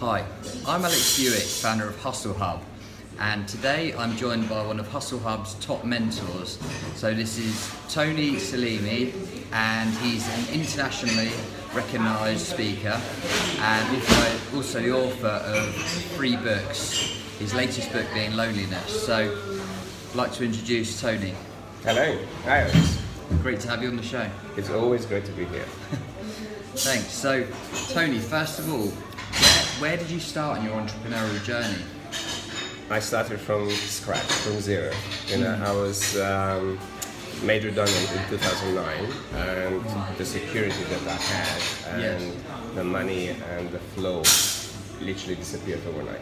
Hi, I'm Alex Hewitt, founder of Hustle Hub, and today I'm joined by one of Hustle Hub's top mentors. So this is J Selimi, and he's an internationally recognised speaker and also the author of 3 books, his latest book being Loneliness. So I'd like to introduce Tony. Hello, hi Alex. Great to have you on the show. It's always great to be here. Thanks. So Tony, first of all, where did you start on your entrepreneurial journey? I started from scratch, from zero. I was made redundant in 2009, and the security that I had and the money and the flow literally disappeared overnight.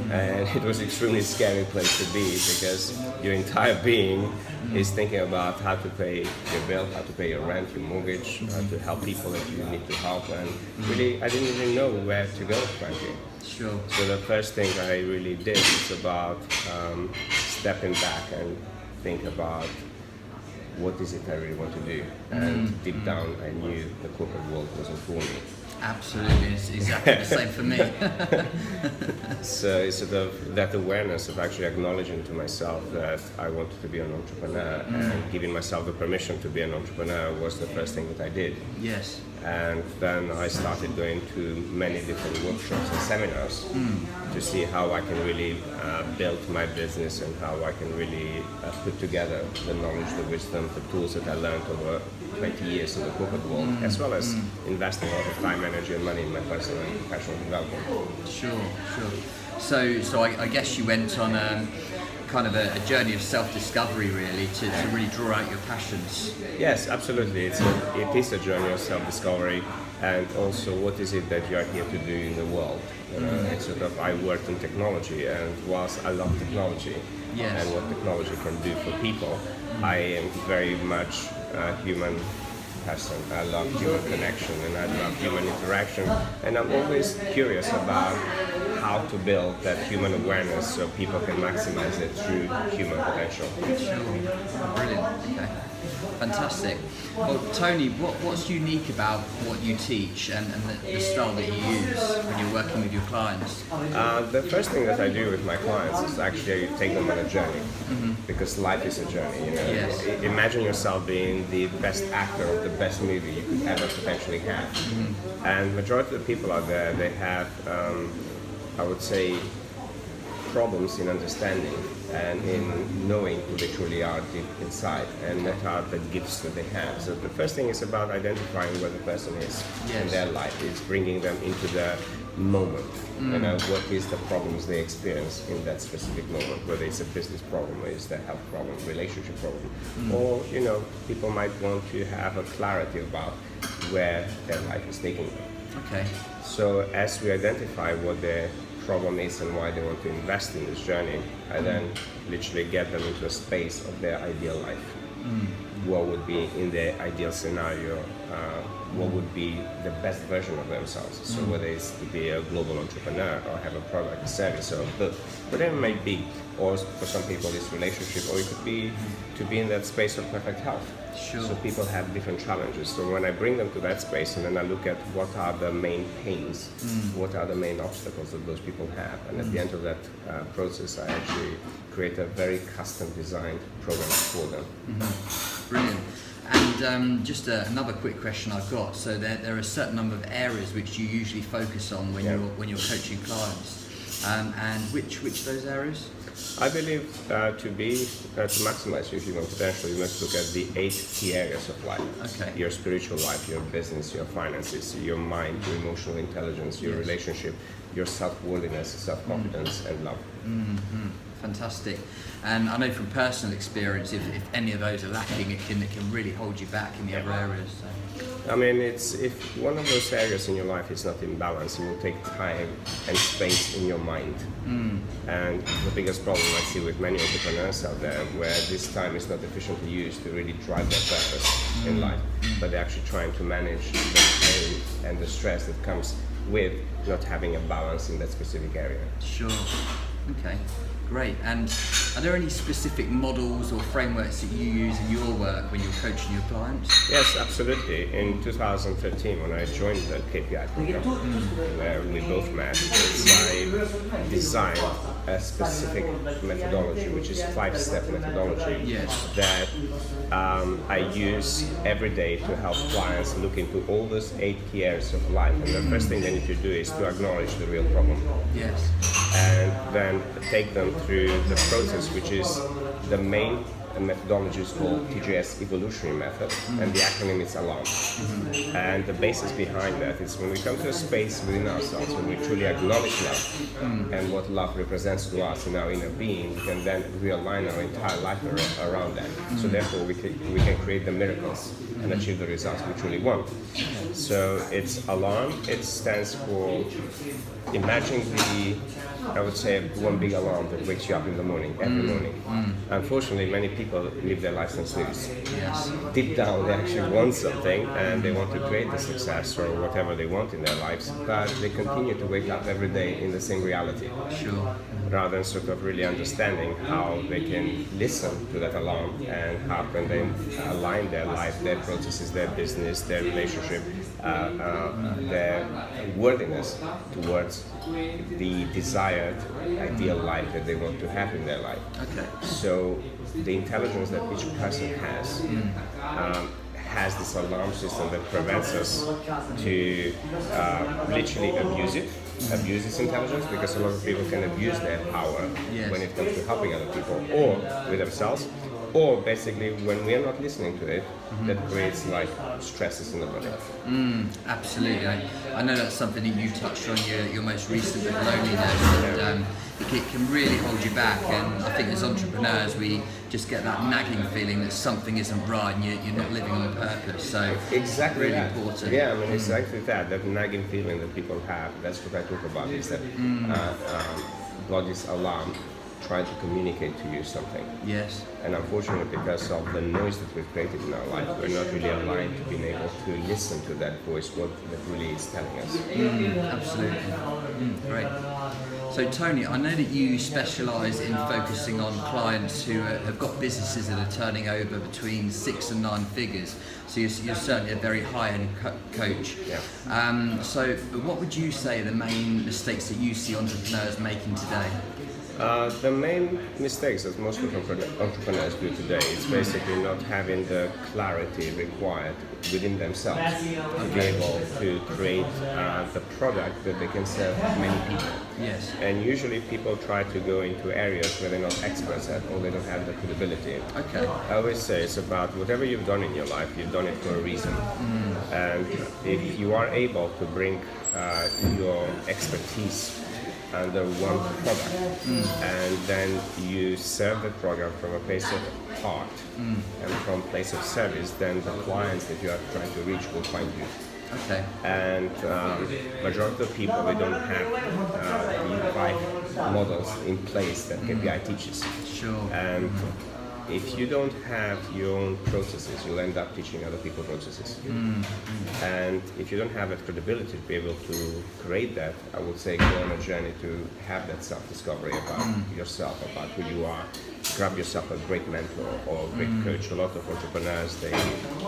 And it was an extremely scary place to be, because your entire being is thinking about how to pay your bill, how to pay your rent, your mortgage, how to help people that you need to help, and really I didn't even know where to go, frankly. Sure. So the first thing I really did was about stepping back and think about what is it I really want to do, and deep down I knew the corporate world wasn't for me. Absolutely, it's exactly the same for me. So it's sort of that awareness of actually acknowledging to myself that I wanted to be an entrepreneur, and giving myself the permission to be an entrepreneur was the first thing that I did. Yes. And then I started going to many different workshops and seminars to see how I can really build my business, and how I can really put together the knowledge, the wisdom, the tools that I learned over 20 years in the corporate world, as well as investing a lot of time, energy and money in my personal and professional development. Sure. So I guess you went on kind of a journey of self-discovery, really, to really draw out your passions. Yes, absolutely. It is a journey of self-discovery, and also what is it that you are here to do in the world. It's sort of, I worked in technology, and whilst I love technology and what technology can do for people, I am very much a human person. I love human connection, and I love human interaction, and I'm always curious about how to build that human awareness so people can maximize it through human potential. Sure. Brilliant. Okay. Fantastic. Well, Tony, what's unique about what you teach and the style that you use when you're working with your clients? The first thing that I do with my clients is actually take them on a journey, because life is a journey. Yes. Imagine yourself being the best actor of the best movie you could ever potentially have, and majority of the people out there, they have, I would say, problems in understanding and in knowing who they truly are deep inside, and what are the gifts that they have. So the first thing is about identifying where the person is in their life, is bringing them into the moment. What is the problems they experience in that specific moment, whether it's a business problem, or it's a health problem, relationship problem, or people might want to have a clarity about where their life is taking them. Okay. So as we identify what their problem is and why they want to invest in this journey, I then literally get them into a space of their ideal life. What would be in their ideal scenario, what would be the best version of themselves. So whether it's to be a global entrepreneur, or have a product, a service, or a book, whatever it might be, or for some people it's relationship, or it could be to be in that space of perfect health. Sure. So people have different challenges. So when I bring them to that space, and then I look at what are the main pains, what are the main obstacles that those people have, and at the end of that process, I actually create a very custom designed program for them. Brilliant. And just another quick question I've got. So there are a certain number of areas which you usually focus on when you're coaching clients, and which of those areas? I believe to maximize your human potential, you must look at the 8 key areas of life. Okay. Your spiritual life, your business, your finances, your mind, your emotional intelligence, your relationship, your self-worthiness, self-confidence, and love. Fantastic. And I know from personal experience, if any of those are lacking, it can really hold you back in the other areas. So. I mean, if one of those areas in your life is not in balance, it will take time and space in your mind. And the biggest problem I see with many entrepreneurs out there, where this time is not efficiently used to really drive their purpose in life, but they're actually trying to manage the pain and the stress that comes with not having a balance in that specific area. Sure. Okay. Great. And are there any specific models or frameworks that you use in your work when you're coaching your clients? Yes, absolutely. In 2013, when I joined the KPI program, where we both math. I designed a specific methodology, which is 5-step methodology, Yes. that I use every day to help clients look into all those 8 key areas of life. And the first thing they need to do is to acknowledge the real problem, Yes. and then take them through the process, which is the main methodology is called TGS evolutionary method, and the acronym is ALARM. And the basis behind that is when we come to a space within ourselves, when we truly acknowledge love and what love represents to us in our inner being, we can then realign our entire life around that. So therefore we can create the miracles and achieve the results we truly want. So it's ALARM. It stands for imagine I would say one big alarm that wakes you up in the morning, every morning. Unfortunately, many people live their lives on snooze. Yes. Deep down, they actually want something and they want to create the success or whatever they want in their lives, but they continue to wake up every day in the same reality. Sure. Rather than sort of really understanding how they can listen to that alarm and how can they align their life, their processes, their business, their relationship, their worthiness towards the desired ideal life that they want to have in their life. Okay. So the intelligence that each person has this alarm system that prevents us to literally abuse its intelligence, because a lot of people can abuse their power Yes. when it comes to helping other people or with themselves, or basically when we are not listening to it, that creates like stresses in the body. Absolutely. I know that's something that you touched on your most recent with loneliness, and it can really hold you back. And I think as entrepreneurs, we just get that nagging feeling that something isn't right and you're not living on purpose. So Exactly really that. important. Yeah, I mean, exactly that nagging feeling that people have. That's what I talk about, is that body's alarm trying to communicate to you something. Yes. And unfortunately, because of the noise that we've created in our life, we're not really aligned to being able to listen to that voice, what that really is telling us. Absolutely. Great. So Tony, I know that you specialise in focusing on clients who have got businesses that are turning over between 6 and 9 figures. So you're certainly a very high-end coach. Yeah. So what would you say are the main mistakes that you see entrepreneurs making today? The main mistakes that most entrepreneurs do today is basically not having the clarity required within themselves to be able to create the product that they can serve many people. Yes. And usually people try to go into areas where they're not experts at, or they don't have the credibility. Okay. I always say it's about whatever you've done in your life, you've done it for a reason. And if you are able to bring your expertise under one product, and then you serve the product from a place of heart and from a place of service, then the clients that you are trying to reach will find you. Okay. And majority of people, they don't have the 5 models in place that KPI teaches. Sure. And if you don't have your own processes, you'll end up teaching other people processes. And if you don't have that credibility to be able to create that, I would say go on a journey to have that self-discovery about yourself, about who you are. Grab yourself a great mentor or a great coach. A lot of entrepreneurs, they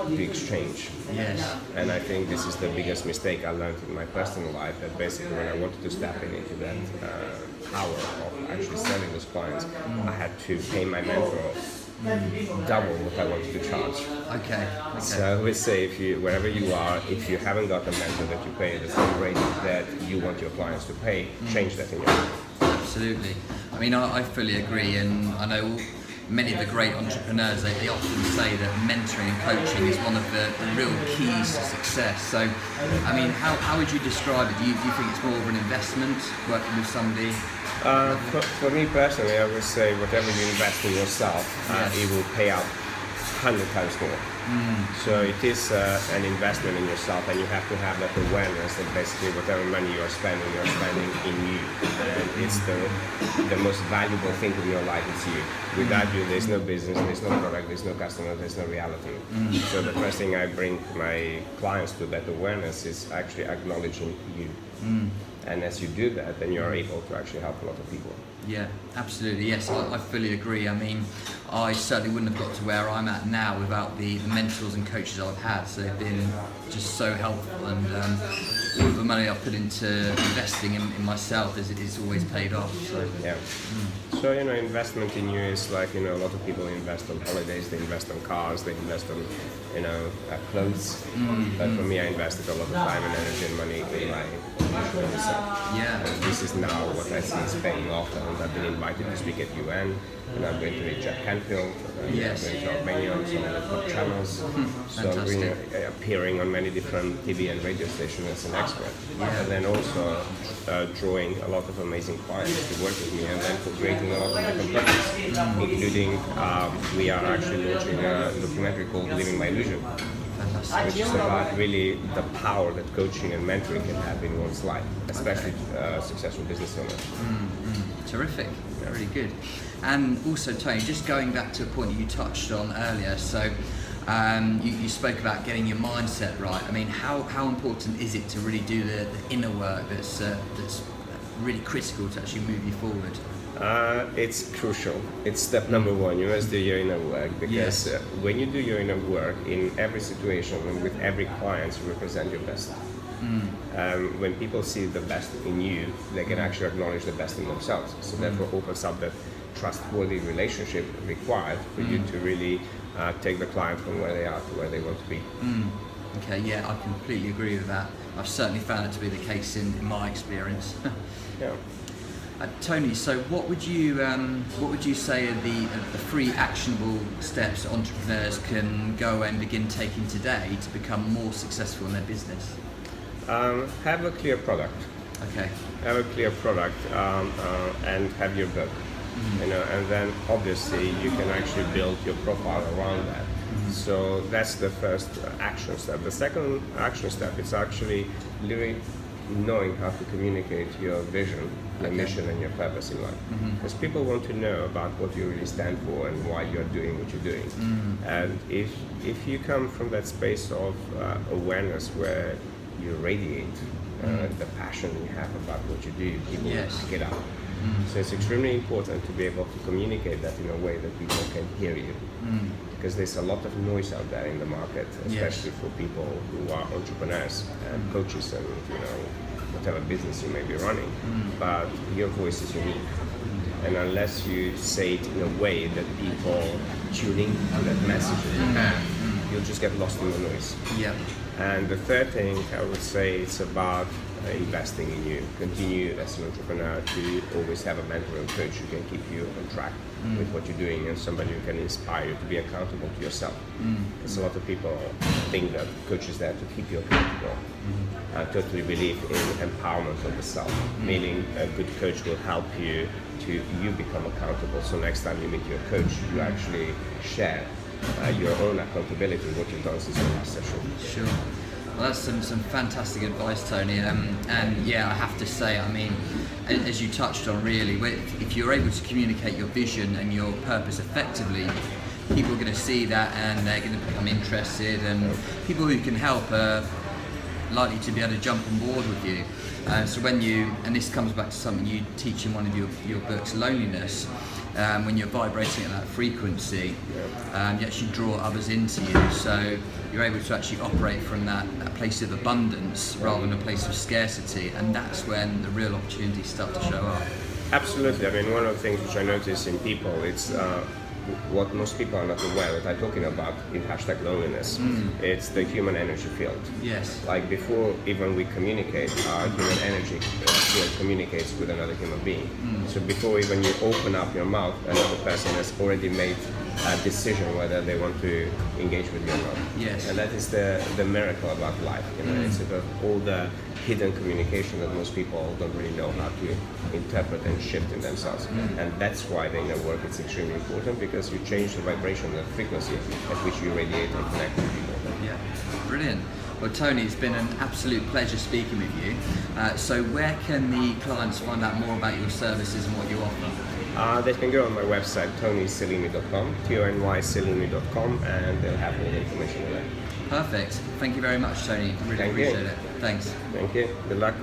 do exchange. Yes. And I think this is the biggest mistake I learned in my personal life, that basically when I wanted to step into that power of actually serving those clients, I had to pay my mentor double what I wanted to charge. Okay. So I always say, wherever you are, if you haven't got a mentor that you pay the same rate that you want your clients to pay, change that in your life. Absolutely. I mean, I fully agree, and I know many of the great entrepreneurs, they often say that mentoring and coaching is one of the real keys to success. So, I mean, how would you describe it? Do you think it's more of an investment, working with somebody? For me personally, I would say whatever you invest in yourself, it will pay out 100 times more. So it is an investment in yourself, and you have to have that awareness that basically whatever money you're spending in you. And it's the most valuable thing in your life is you. Without you, there's no business, there's no product, there's no customer, there's no reality. So the first thing I bring my clients to that awareness is actually acknowledging you. And as you do that, then you are able to actually help a lot of people. Yeah, absolutely. Yes, I fully agree. I mean, I certainly wouldn't have got to where I'm at now without the mentors and coaches I've had. So they've been just so helpful, and all the money I've put into investing in myself is always paid off. So yeah. So investment in you is like a lot of people invest on holidays, they invest on cars, they invest on clothes. But for me, I invested a lot of time and energy and money in my myself. Yeah. And this is now what I see is paying off. And I've been invited to speak at UN, and I'm going to meet Jack Canfield, Yes. I'm going to Albania on some of the top channels. So I'm going to appearing on many different TV and radio stations as an expert. Yeah. And then also drawing a lot of amazing clients to work with me, and then for creating a lot of different projects, including we are actually launching a documentary called Living My Illusion. Fantastic. Which is about really the power that coaching and mentoring can have in one's life, especially successful business owners. Terrific, really good. And also, Tony, just going back to a point you touched on earlier, so you spoke about getting your mindset right. I mean, how important is it to really do the inner work that's really critical to actually move you forward? It's crucial. It's step number one. You must do your inner work, because when you do your inner work in every situation and with every client, you represent your best. When people see the best in you, they can actually acknowledge the best in themselves. So therefore opens up that trustworthy relationship required for you to really take the client from where they are to where they want to be. Okay, yeah, I completely agree with that. I've certainly found it to be the case in my experience. Yeah. Tony, so what would you say are the 3 actionable steps entrepreneurs can go and begin taking today to become more successful in their business? Have a clear product. Okay. Have a clear product and have your book. And then obviously you can actually build your profile around that. So that's the first action step. The second action step is actually knowing how to communicate your vision, your mission, and your purpose in life. Because people want to know about what you really stand for and why you're doing what you're doing. And if you come from that space of awareness where you radiate the passion you have about what you do, people pick it up. So it's extremely important to be able to communicate that in a way that people can hear you. Because there's a lot of noise out there in the market, especially for people who are entrepreneurs and coaches and whatever business you may be running. But your voice is unique. And unless you say it in a way that people tune in to that message that you have, you'll just get lost in the noise. Yeah. And the third thing I would say, it's about investing in you. Continue as an entrepreneur to always have a mentor and coach who can keep you on track with what you're doing, and somebody who can inspire you to be accountable to yourself. Because a lot of people think that coach is there to keep you accountable. I totally believe in empowerment of the self, meaning a good coach will help you to become accountable. So next time you meet your coach, you actually share your own accountability, what you've done since your last session. Sure. Well, that's some fantastic advice, Tony. And yeah, I have to say, I mean, as you touched on, really, if you're able to communicate your vision and your purpose effectively, people are going to see that and they're going to become interested, and people who can help are likely to be able to jump on board with you. So when and this comes back to something you teach in one of your books, loneliness. When you're vibrating at that frequency, you actually draw others into you. So you're able to actually operate from that place of abundance rather than a place of scarcity, and that's when the real opportunities start to show up. Absolutely. I mean, one of the things which I notice in people, it's what most people are not aware that I'm talking about in #loneliness. It's the human energy field. Yes. Like before even we communicate, our human energy field communicates with another human being. So before even you open up your mouth, another person has already made a decision whether they want to engage with you or not. Yes. And that is the miracle about life. It's about all the hidden communication that most people don't really know how to interpret and shift in themselves. And that's why the inner work is extremely important, because you change the vibration, the frequency at which you radiate and connect with people. Yeah, brilliant. Well, Tony, it's been an absolute pleasure speaking with you. So where can the clients find out more about your services and what you offer? They can go on my website, tonyselimi.com, tonyselimi.com, and they'll have all the information there. Perfect. Thank you very much, Tony. Really appreciate it. Thanks. Thank you. Good luck.